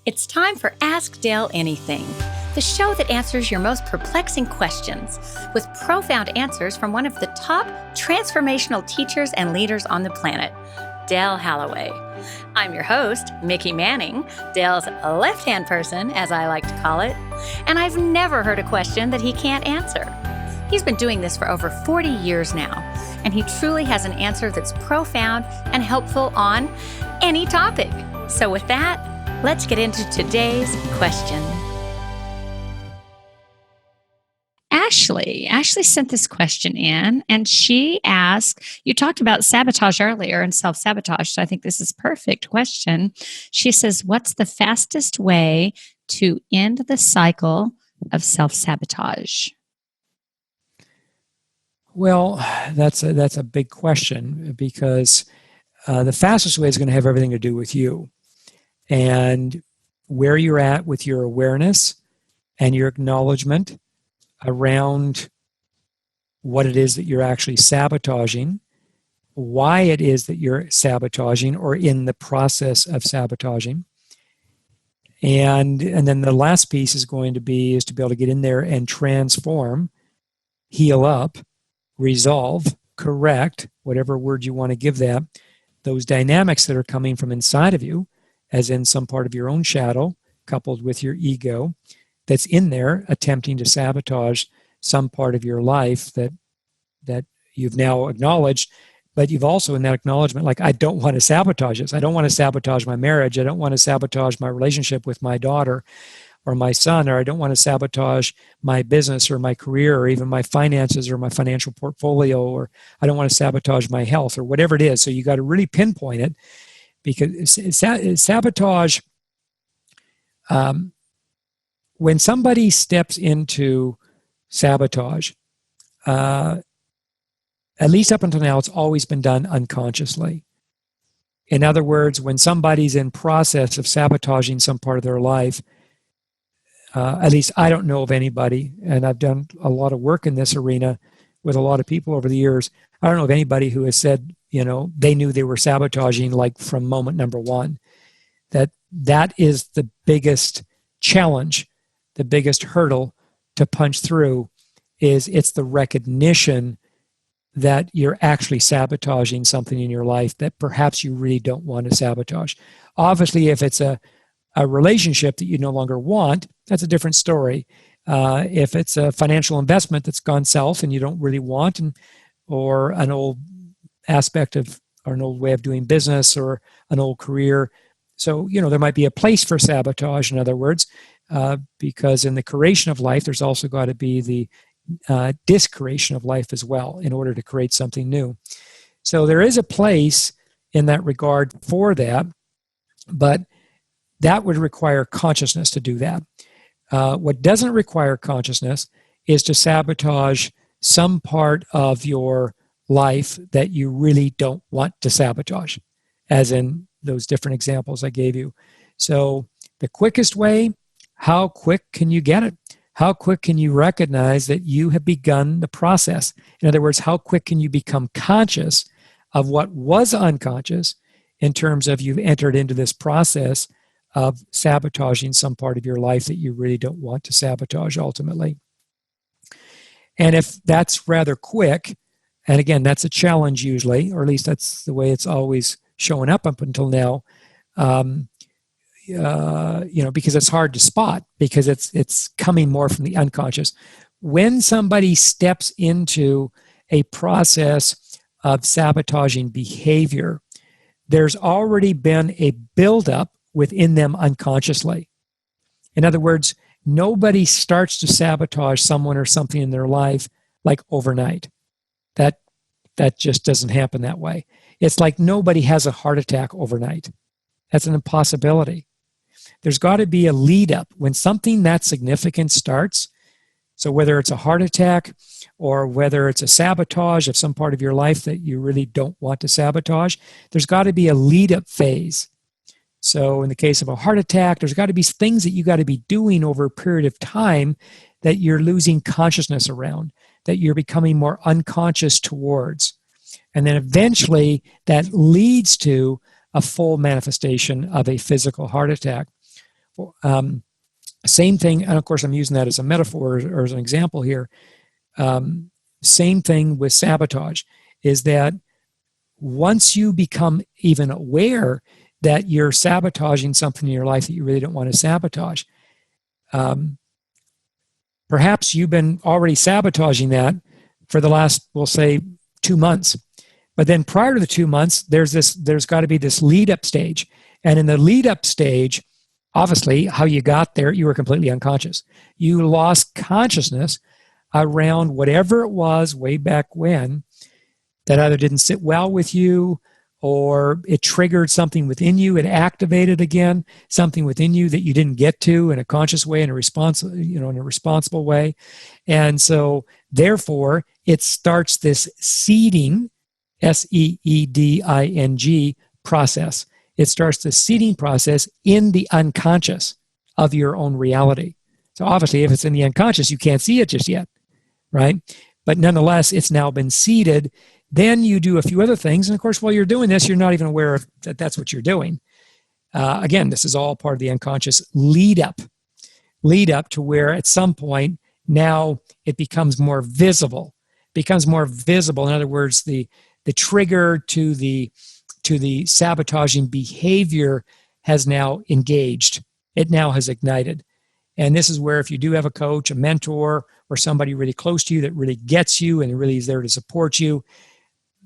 It's time for Ask Dale Anything, the show that answers your most perplexing questions with profound answers from one of the top transformational teachers and leaders on the planet, Dale Halloway. I'm your host, Mickey Manning, Dale's left-hand person, as I like to call it, and I've never heard a question that he can't answer. He's been doing this for over 40 years now, and he truly has an answer that's profound and helpful on any topic. So with that, let's get into today's question. Ashley sent this question in, and she asked, you talked about sabotage earlier and self-sabotage, so I think this is a perfect question. She says, what's the fastest way to end the cycle of self-sabotage? Well, that's a big question, because the fastest way is going to have everything to do with you and where you're at with your awareness and your acknowledgement around what it is that you're actually sabotaging, why it is that you're sabotaging or in the process of sabotaging. And then the last piece is to be able to get in there and transform, heal up, resolve, correct, whatever word you want to give that, those dynamics that are coming from inside of you, as in some part of your own shadow, coupled with your ego, that's in there attempting to sabotage some part of your life that you've now acknowledged, but you've also in that acknowledgement, like, I don't want to sabotage this. I don't want to sabotage my marriage. I don't want to sabotage my relationship with my daughter or my son, or I don't want to sabotage my business or my career or even my finances or my financial portfolio, or I don't want to sabotage my health or whatever it is. So you got to really pinpoint it, because sabotage, when somebody steps into sabotage, at least up until now, it's always been done unconsciously. In other words, when somebody's in process of sabotaging some part of their life, at least I don't know of anybody, and I've done a lot of work in this arena with a lot of people over the years, I don't know of anybody who has said, they knew they were sabotaging like from moment number one. That is the biggest challenge, the biggest hurdle to punch through, is it's the recognition that you're actually sabotaging something in your life that perhaps you really don't want to sabotage. Obviously, if it's a relationship that you no longer want, that's a different story. If it's a financial investment that's gone south and you don't really want, or an old aspect of, or an old way of doing business, or an old career. So, there might be a place for sabotage, in other words, because in the creation of life, there's also got to be the discreation of life as well in order to create something new. So there is a place in that regard for that, but that would require consciousness to do that. What doesn't require consciousness is to sabotage some part of your life that you really don't want to sabotage, as in those different examples I gave you. So the quickest way, how quick can you get it? How quick can you recognize that you have begun the process? In other words, how quick can you become conscious of what was unconscious in terms of you've entered into this process of sabotaging some part of your life that you really don't want to sabotage ultimately? And if that's rather quick, and again, that's a challenge usually, or at least that's the way it's always showing up until now, because it's hard to spot, because it's coming more from the unconscious. When somebody steps into a process of sabotaging behavior, there's already been a buildup within them unconsciously. In other words, nobody starts to sabotage someone or something in their life like overnight. That just doesn't happen that way. It's like nobody has a heart attack overnight. That's an impossibility. There's got to be a lead up when something that significant starts. So whether it's a heart attack or whether it's a sabotage of some part of your life that you really don't want to sabotage, there's got to be a lead up phase. So in the case of a heart attack, there's got to be things that you got to be doing over a period of time that you're losing consciousness around, that you're becoming more unconscious towards. And then eventually that leads to a full manifestation of a physical heart attack. Same thing, and of course I'm using that as a metaphor or as an example here. Same thing with sabotage is that once you become even aware that you're sabotaging something in your life that you really don't want to sabotage, perhaps you've been already sabotaging that for the last, we'll say, 2 months. But then prior to the 2 months, there's got to be this lead up stage. And in the lead up stage, obviously, how you got there, you were completely unconscious. You lost consciousness around whatever it was way back when that either didn't sit well with you or it triggered something within you. It activated again something within you that you didn't get to in a conscious way, in a responsible way. And so therefore, it starts this seeding, seeding process. It starts the seeding process in the unconscious of your own reality. So obviously, if it's in the unconscious, you can't see it just yet, right? But nonetheless, it's now been seeded. Then you do a few other things. And of course, while you're doing this, you're not even aware of that that's what you're doing. Again, this is all part of the unconscious lead up to where at some point now it becomes more visible. In other words, the trigger to the sabotaging behavior has now engaged. It now has ignited. And this is where if you do have a coach, a mentor, or somebody really close to you that really gets you and really is there to support you,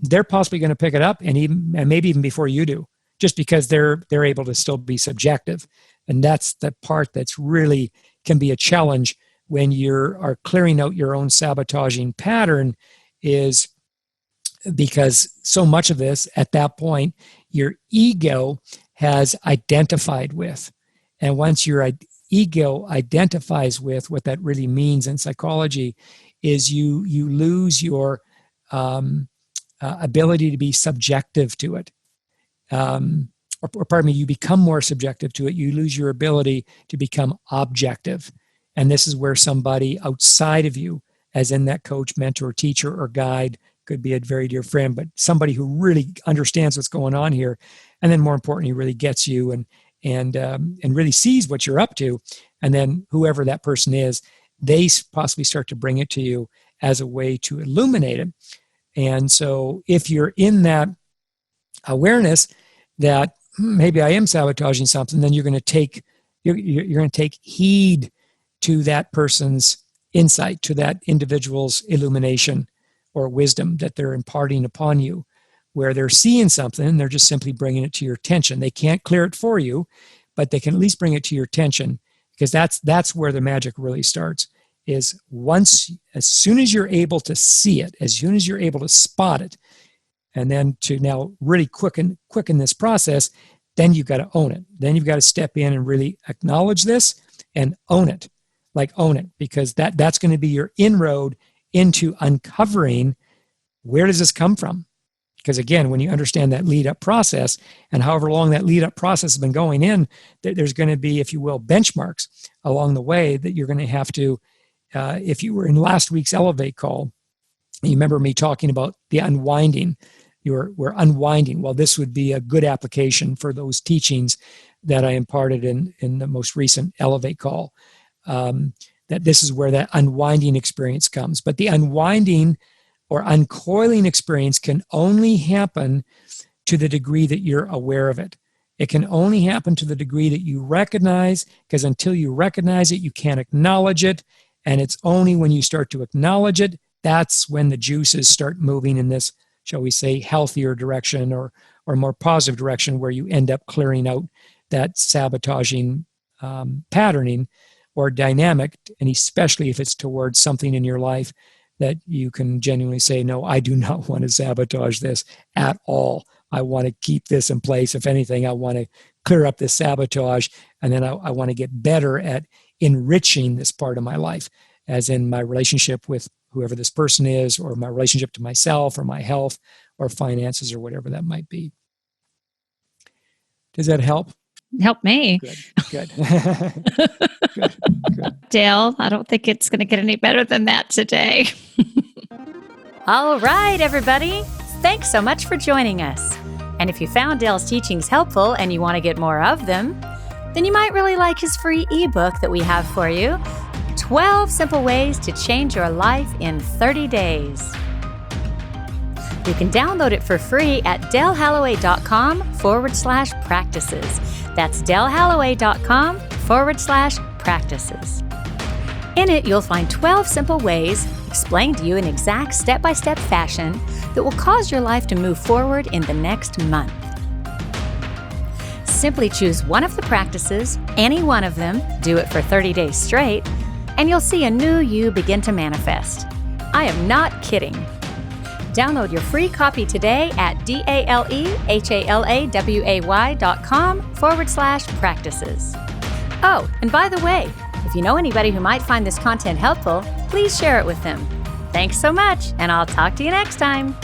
they're possibly going to pick it up and maybe even before you do, just because they're able to still be subjective. And that's the part that's really can be a challenge when you are clearing out your own sabotaging pattern, is because so much of this at that point your ego has identified with. And once your ego identifies with, what that really means in psychology is you lose your ability to be subjective to it. You become more subjective to it. You lose your ability to become objective. And this is where somebody outside of you, as in that coach, mentor, teacher, or guide, could be a very dear friend, but somebody who really understands what's going on here, and then more importantly, really gets you and really sees what you're up to, and then whoever that person is, they possibly start to bring it to you as a way to illuminate it. And so, if you're in that awareness that maybe I am sabotaging something, then you're going to take heed to that person's insight, to that individual's illumination or wisdom that they're imparting upon you, where they're seeing something, they're just simply bringing it to your attention. They can't clear it for you, but they can at least bring it to your attention, because that's where the magic really starts, is as soon as you're able to see it, as soon as you're able to spot it, and then to now really quicken this process, then you've got to own it. Then you've got to step in and really acknowledge this and own it, because that's going to be your inroad into uncovering where does this come from. Because again, when you understand that lead up process, and however long that lead up process has been going in, there's going to be, if you will, benchmarks along the way that you're going to have to, if you were in last week's Elevate call, you remember me talking about the unwinding. We're unwinding. Well, this would be a good application for those teachings that I imparted in the most recent Elevate call. That this is where that unwinding experience comes. But the unwinding or uncoiling experience can only happen to the degree that you're aware of it. It can only happen to the degree that you recognize, because until you recognize it, you can't acknowledge it. And it's only when you start to acknowledge it, that's when the juices start moving in this, shall we say, healthier direction or more positive direction, where you end up clearing out that sabotaging patterning or dynamic, and especially if it's towards something in your life that you can genuinely say, no, I do not want to sabotage this at all. I want to keep this in place. If anything, I want to clear up this sabotage, and then I want to get better at enriching this part of my life, as in my relationship with whoever this person is, or my relationship to myself, or my health, or finances, or whatever that might be. Does that help? Help me. Good. Good. Dale, I don't think it's going to get any better than that today. All right, everybody. Thanks so much for joining us. And if you found Dale's teachings helpful and you want to get more of them, then you might really like his free ebook that we have for you, 12 Simple Ways to Change Your Life in 30 Days. You can download it for free at dellhalloway.com/practices. That's dellhalloway.com/practices. In it, you'll find 12 simple ways, explained to you in exact step-by-step fashion, that will cause your life to move forward in the next month. Simply choose one of the practices, any one of them, do it for 30 days straight, and you'll see a new you begin to manifest. I am not kidding. Download your free copy today at dellhallaway.com/practices. Oh, and by the way, if you know anybody who might find this content helpful, please share it with them. Thanks so much, and I'll talk to you next time.